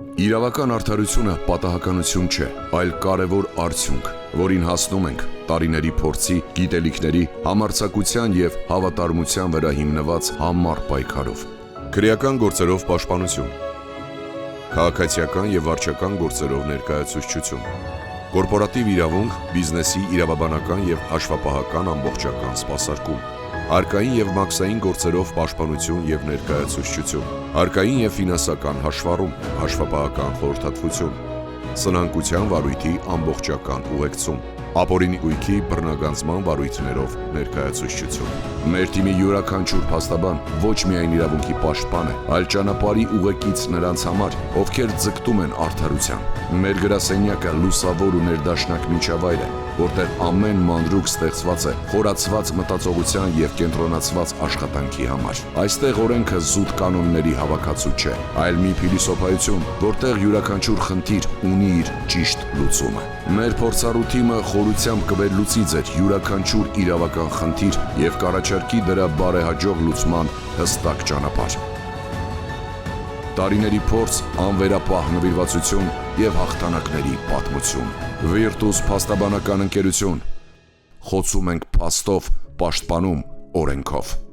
Իրավական արդարությունը պատահականություն չէ, այլ կարևոր արդյունք, որին հասնում ենք տարիների փորձի, գիտելիքների, համարձակության և հավատարմության վրա հիմնված համառ պայքարով։ Քրեական գործերով պաշտպանություն, քաղաքացիական և վարչական գործերով ներկայացուցչություն, կորպորատիվ իրավունք, բիզնեսի իրավաբանական և հաշվապահական ամբողջական սպասարկում, հարկային և մաքսային գործերով պաշտպանություն և ներկայացուցչություն, հարկային և ֆինանսական հաշվառում, հաշվապահական խորհրդատվություն, սնանկության վարույթի ամբողջական ուղեկցում, ապօրինի կույքի բռնագանձման վարույթներով ներկայացուցչություն։ Մեր թիմի յուրաքանչյուր փաստաբան ոչ միայն իրավունքի պաշտպան է, այլ ճանապարհի ուղեկից նրանց համար, ովքեր ձգտում են արդարության։ Մեր գրասենյակը լուսավոր ու ներդաշնակ միջավայր է, որտեղ ամեն մանրուք ստեղծված է խորացված մտածողության և կենտրոնացված աշխատանքի համար։ Այստեղ օրենքը զուտ կանոնների հավաքածու չէ, այլ մի փիլիսոփայություն, որտեղ յուրաքանչյուր խնդիր ունի իր ճիշտ լուծումը։ Մեր փորձառու թիմը խորությամբ կվերլուծի ձեր յուրաքանչյուր իրավական խնդիր և կառաջարկի դրա բարեհաջող լուծման հստակ ճանապարհ։ Տարիների փորձ, անվերապահ նվիրվածություն և հաղթանակների պատմություն։ Virtus փաստաբանական ընկերություն։ Խոցում ենք փաստով, պաշտպանում օրենքով։